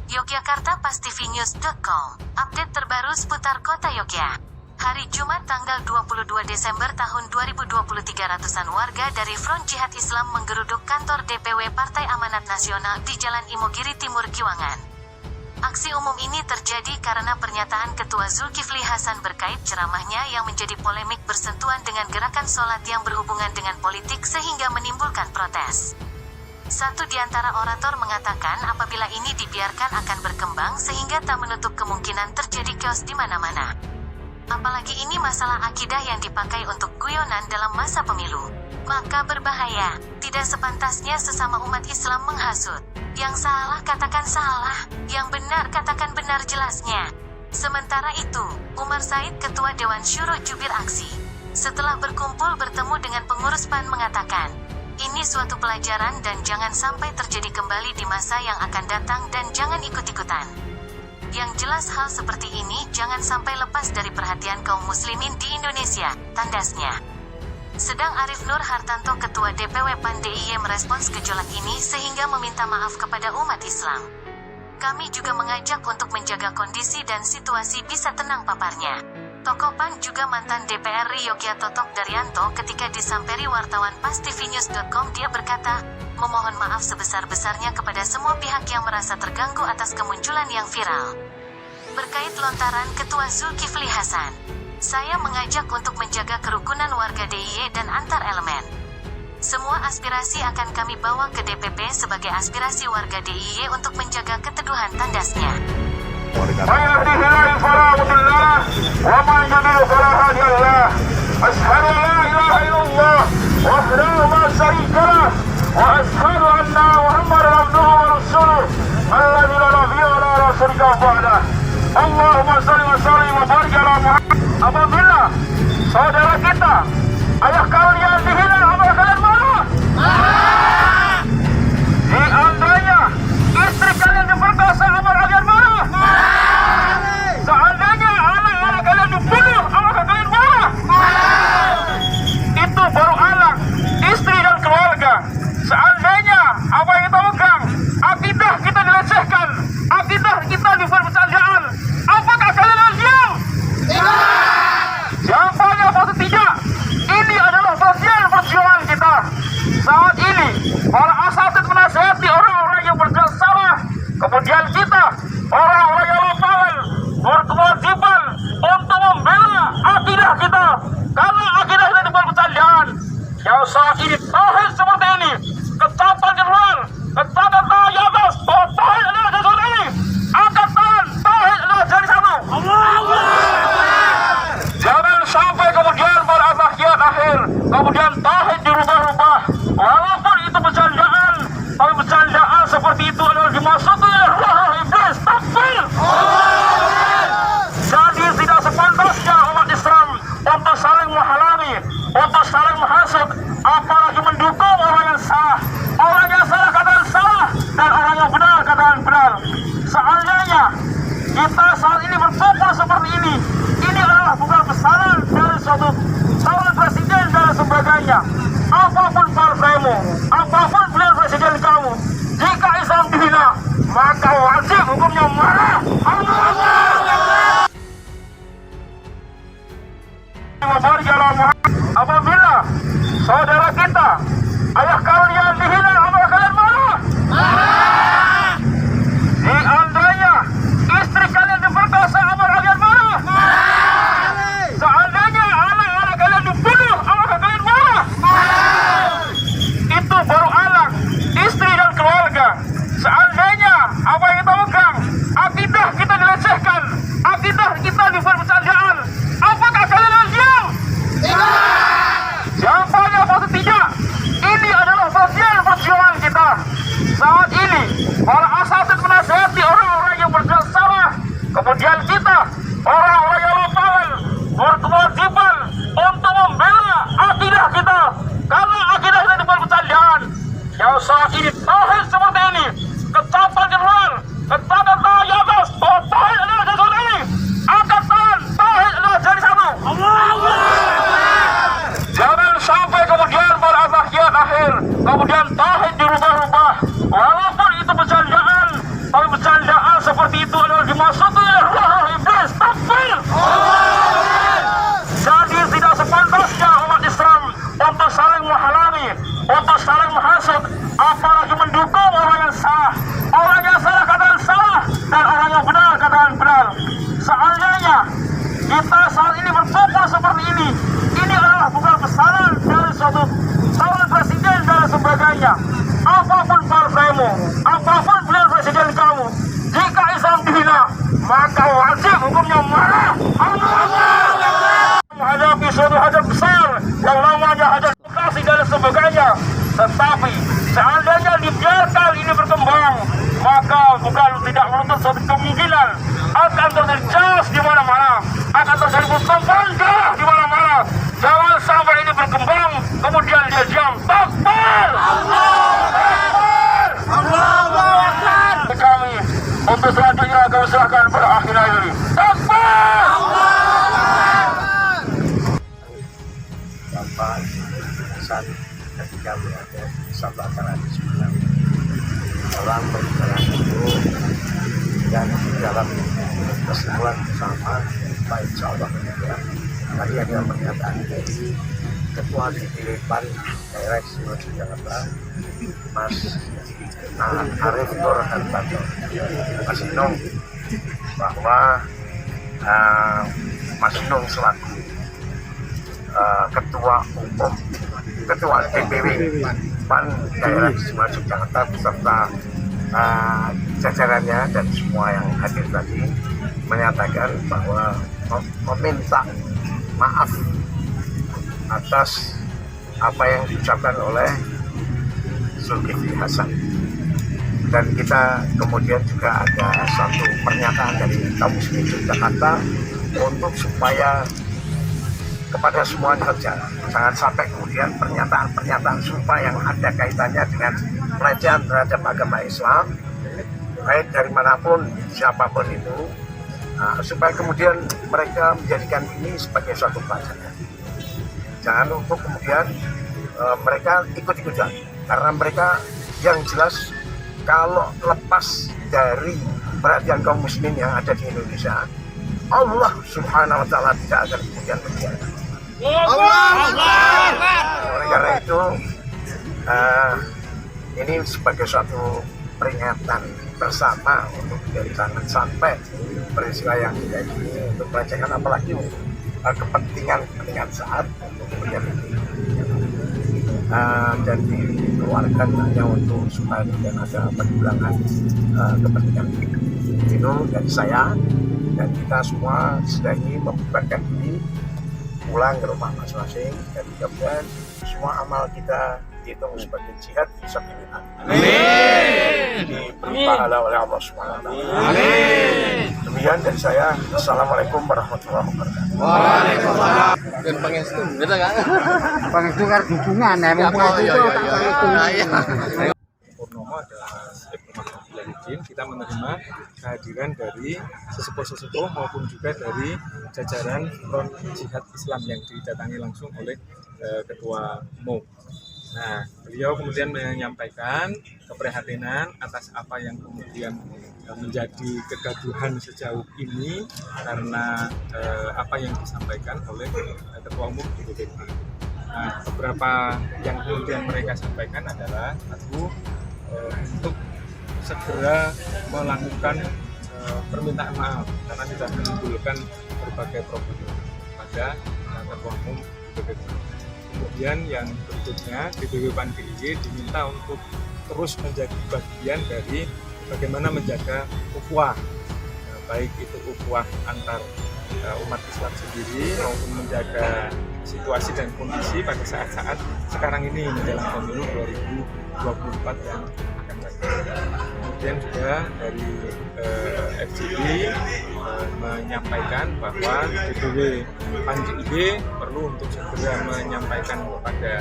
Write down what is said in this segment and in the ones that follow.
Yogyakarta pastivinews.com. Update terbaru seputar kota Yogyakarta. Hari Jumat tanggal 22 Desember tahun 2023, ratusan warga dari Front Jihad Islam menggeruduk kantor DPW Partai Amanat Nasional di Jalan Imogiri Timur, Giwangan. Aksi umum ini terjadi karena pernyataan Ketua Zulkifli Hasan berkait ceramahnya yang menjadi polemik bersentuhan dengan gerakan sholat yang berhubungan dengan politik sehingga menimbulkan protes. Satu di antara orator mengatakan apabila ini dibiarkan akan berkembang sehingga tak menutup kemungkinan terjadi chaos di mana-mana. Apalagi ini masalah akidah yang dipakai untuk guyonan dalam masa pemilu. Maka berbahaya, tidak sepantasnya sesama umat Islam menghasut. Yang salah katakan salah, yang benar katakan benar jelasnya. Sementara itu, Umar Said, Ketua Dewan Syuro Jubir Aksi, setelah berkumpul bertemu dengan pengurus PAN mengatakan, ini suatu pelajaran dan jangan sampai terjadi kembali di masa yang akan datang dan jangan ikut-ikutan. Yang jelas hal seperti ini jangan sampai lepas dari perhatian kaum muslimin di Indonesia, tandasnya. Sedang Arif Nur Hartanto, Ketua DPW PAN DIY, merespons gejolak ini sehingga meminta maaf kepada umat Islam. Kami juga mengajak untuk menjaga kondisi dan situasi bisa tenang, paparnya. Tokoh PAN juga mantan DPR RI Yogyakarta Totok Daryanto ketika disamperi wartawan pastivinews.com, dia berkata, memohon maaf sebesar-besarnya kepada semua pihak yang merasa terganggu atas kemunculan yang viral. Berkait lontaran Ketua Zulkifli Hasan, saya mengajak untuk menjaga kerukunan warga DIY dan antar elemen. Semua aspirasi akan kami bawa ke DPP sebagai aspirasi warga DIY untuk menjaga keteduhan, tandasnya. Allahumma salli wa sallim wa barik ala Muhammad. Apabila saudara kita, ayah kalian dihina, apakah kalian marah? Seandainya istri kalian diperkosa, apakah kalian marah? Seandainya anak-anak kalian dibunuh, apakah kalian marah? Itu baru anak, istri dan keluarga. Seandainya apa yang kita pegang, akidah kita dilecehkan, akidah kita dipercandaan, apakah kalian diam? Jawabannya pasti tidak. Ini adalah bagian perjuangan kita. Saat ini para asatid menasihati orang-orang yang berbuat salah. Kemudian kita, orang-orang yang lapangan, berkewajiban untuk membela akidah kita. Karena akidah kita dipercandaan. Yang saat ini tauhid seperti ini, ketaatan keluar, ketaatan tangan di atas, bahwa tauhid adalah sesuatu ini. Angkat tangan, tauhid adalah jadi satu. Jangan sampai kemudian berakhir akhir, kemudian tauhid dirubah-rubah. Walaupun itu bercandaan, tapi bercandaan seperti itu adalah dimaksudkan oleh roh iblis. Takbir. Jadi tidak sepantasnya umat Islam untuk saling menghalangi, untuk saling menghasut, apalagi mendukung orang yang salah. Orang yang salah katakan salah, dan orang yang benar katakan benar. Seandainya kita saat ini berkumpul seperti ini adalah bukan pesanan dari suatu calon presiden dan sebagainya. Apapun partaimu, apapun pilihan presiden kamu, jika Islam dihina, maka wajib hukumnya marah. Apabila saudara kita, ayah kalian dihina, apakah kalian marah? Seandainya istri kalian diperkosa, apakah kalian marah? Seandainya anak-anak kalian dibunuh, apakah kalian marah? Itu baru anak, istri dan keluarga. Seandainya apa yang kita pegang, akidah kita dilecehkan, akidah kita dipercandaan, apakah kalian diam? Jawabannya pasti tidak. Ini adalah bagian perjuangan kita. Saat ini para asatid menasihati orang-orang yang berbuat salah. Kemudian kita, orang-orang yang lapangan, berkewajiban untuk membela akidah kita. Karena akidah kita dipercandaan. Yang saat ini tauhid seperti ini, ketaatan keluar, ketaatan tangan di atas, bahwa tauhid adalah sesuatu ini. Angkat tangan, tauhid adalah jadi satu. Jangan sampai kemudian berakhir akhir, kemudian tauhid dirubah-rubah. Walaupun itu bercandaan, tapi bercandaan salah. Orang yang salah katakan salah, dan orang yang benar katakan benar. Seandainya kita saat ini berkumpul seperti ini adalah bukan pesanan dari suatu calon presiden dan sebagainya. Apapun partaimu, apapun pilihan presiden kamu, jika Islam dihina, maka wajib hukumnya marah. Menghadapi suatu hajat besar yang namanya hajat demokrasi dan sebagainya. Tetapi seandainya dibiarkan ini berkembang, maka bukan tidak menutup suatu kemungkinan akan terjadi chaos di mana-mana, akan terjadi pertumpahan darah di mana-mana. Jangan sampai ini berkembang kemudian dia diam. Takbir! Kami untuk selanjutnya kami serahkan pada akhirnya ini. Takbir! Bapak pesan ketika berada di Sabah Karadi sebenarnya dalam perjalanan itu dan dalam kesimpulan bersama Pak Insya Allah kemudian tadi ada pernyataan dari Ketua DPD PAN Daerah Istimewa Yogyakarta Mas Arief Nur Hartanto, Mas Inung, bahwa Mas Inung selaku Ketua DPW PAN Daerah Istimewa Yogyakarta beserta jajarannya dan semua yang hadir tadi menyatakan bahwa meminta maaf atas apa yang diucapkan oleh Zulkifli Hasan. Dan kita kemudian juga ada satu pernyataan dari kaum muslimin Yogyakarta untuk supaya kepada semua kerja jangan sampai kemudian pernyataan serupa yang ada kaitannya dengan pelecehan terhadap agama Islam baik dari manapun siapapun itu, supaya kemudian mereka menjadikan ini sebagai suatu pelajaran. Jangan untuk kemudian mereka ikut-ikutan, karena mereka yang jelas kalau lepas dari perhatian kaum muslimin yang ada di Indonesia, Allah Subhanahu wa Ta'ala tidak akan kemudian membiarkan. Oleh karena itu ini sebagai suatu peringatan bersama untuk jangan sampai peristiwa yang tidak ini untuk pelecehan, apalagi untuk kepentingan saat untuk kemudian dan dikeluarkan hanya untuk supaya tidak ada pengulangan kepentingan itu dari saya dan kita semua sedang membubarkan diri pulang ke rumah masing-masing dan mudah-mudahan semua amal kita dihitung sebagai jihad bisa kita. Amin. Diberi pahala oleh Allah SWT. Amin. Demikian dari saya. Assalamualaikum warahmatullahi wabarakatuh. Waalaikumsalam. Dan pangestu, beda kan? Pangestu kan hubungan, emang pangestu itu pangestu. Purnomo adalah kita menerima kehadiran dari sesepuh-sesepuh maupun juga dari jajaran Front Jihad Islam yang didatangi langsung oleh Ketua MUK. Nah, beliau kemudian menyampaikan keprihatinan atas apa yang kemudian menjadi kegaduhan sejauh ini karena apa yang disampaikan oleh Ketua Umum DPD. Nah, beberapa yang kemudian mereka sampaikan adalah satu, untuk segera melakukan permintaan maaf karena sudah menimbulkan berbagai problem pada Ketua Umum DPD. Kemudian yang berikutnya DPW PAN DIY diminta untuk terus menjadi bagian dari bagaimana menjaga ukhuwah, baik itu ukhuwah antar umat Islam sendiri maupun menjaga situasi dan kondisi pada saat-saat sekarang ini menjelang pemilu 2024 yang akan datang. Kemudian juga dari FGD menyampaikan bahwa DPW PAN DIY perlu untuk segera menyampaikan kepada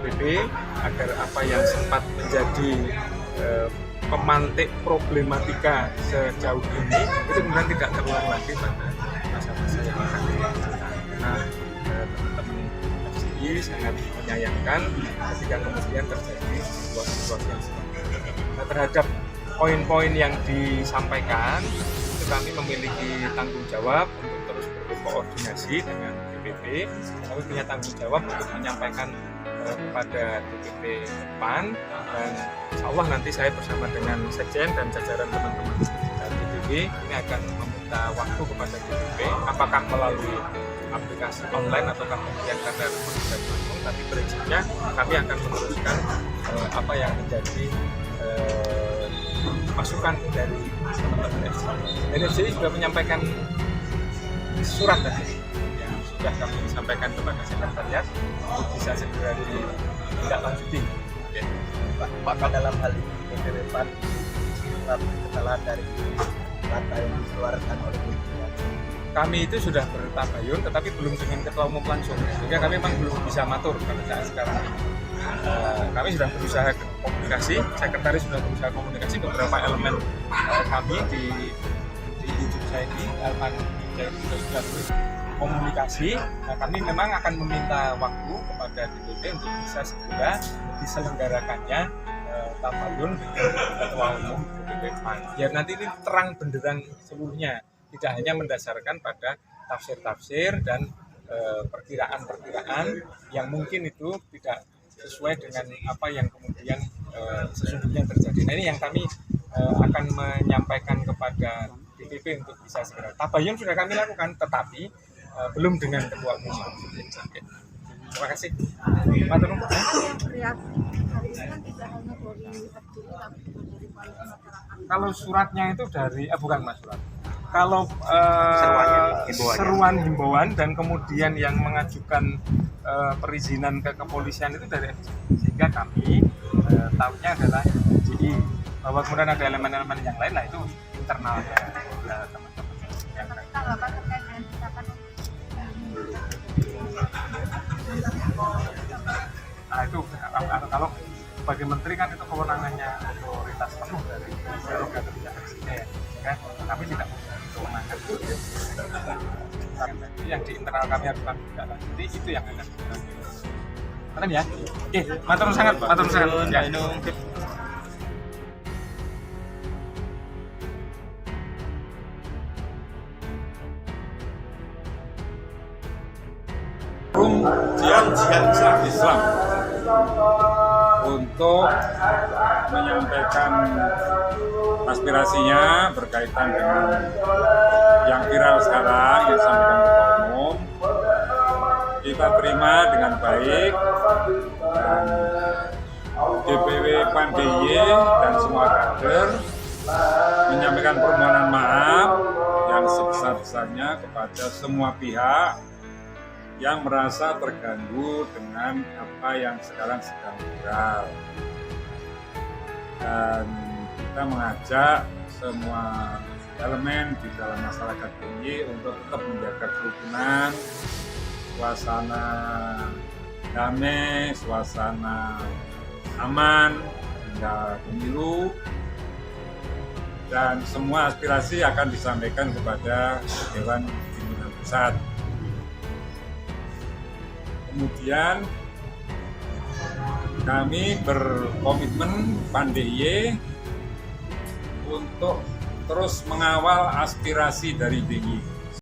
DPP agar apa yang sempat menjadi pemantik problematika sejauh ini itu kemudian tidak terulang lagi pada masa-masa yang akan datang. Karena teman-teman FGD sangat menyayangkan ketika kemudian terjadi situasi yang seperti ini. Nah, terhadap poin-poin yang disampaikan itu kami memiliki tanggung jawab untuk terus berkoordinasi dengan DPP. Kami punya tanggung jawab untuk menyampaikan kepada DPP PAN, dan insya Allah nanti saya bersama dengan Sekjen dan jajaran teman-teman DPP ini akan meminta waktu kepada DPP, apakah melalui aplikasi online ataukah kemudian karena bisa langsung, tapi prinsipnya kami akan meneruskan apa yang menjadi masukan dari teman-teman FCI. Sudah menyampaikan surat tadi yang sudah kami sampaikan kepada sekretariat untuk bisa segera ditindaklanjuti. Pak, dalam hal ini ke depan surat kesalahan dari data yang dikeluarkan oleh kami itu sudah bertabayun, tetapi belum dengan ketua umum langsung, sehingga kami memang belum bisa matur pada saat sekarang ini. Kami sudah berusaha komunikasi, sekretaris sudah berusaha komunikasi beberapa elemen kami di ujung saya ini, elemen saya sudah berkomunikasi. Nah, kami memang akan meminta waktu kepada DPP untuk bisa segera diselenggarakannya tabayun dengan ketua umum DPP PAN. Biar nanti ini terang benderang seluruhnya, tidak hanya mendasarkan pada tafsir-tafsir dan perkiraan-perkiraan yang mungkin itu tidak sesuai dengan apa yang kemudian sesungguhnya terjadi. Nah, ini yang kami akan menyampaikan kepada DPP untuk bisa segera. Tabayun sudah kami lakukan, tetapi belum dengan ketua umum. Terima kasih. Matur nuwun. Kalau suratnya itu dari bukan Mas surat. Kalau seruan himbauan dan kemudian yang mengajukan perizinan ke kepolisian itu dari FCI, sehingga kami tahunya adalah FCI, bahwa kemudian ada elemen-elemen yang lain, lah itu internalnya teman-teman yang nah itu kalau sebagai menteri kan itu kewenangannya otoritas penuh dari prerogatifnya presiden, kan kami tidak kewenangan yang di internal kami harus kami tidak lanjuti, itu yang akan kita lanjutkan ya. Oke, matur sangat ya. Jihad Islam untuk menyampaikan aspirasinya berkaitan dengan yang viral sekarang yang disampaikan ketua umum. Kita terima dengan baik, dan DPW PAN DIY dan semua kader menyampaikan permohonan maaf yang sebesar-besarnya kepada semua pihak yang merasa terganggu dengan apa yang sekarang sedang viral. Dan kita mengajak semua elemen di dalam masyarakat ini untuk tetap menjaga kerukunan, suasana damai, suasana aman hingga pemilu, dan semua aspirasi akan disampaikan kepada Dewan Pimpinan Pusat. Kemudian kami berkomitmen PAN DIY untuk terus mengawal aspirasi dari DIY.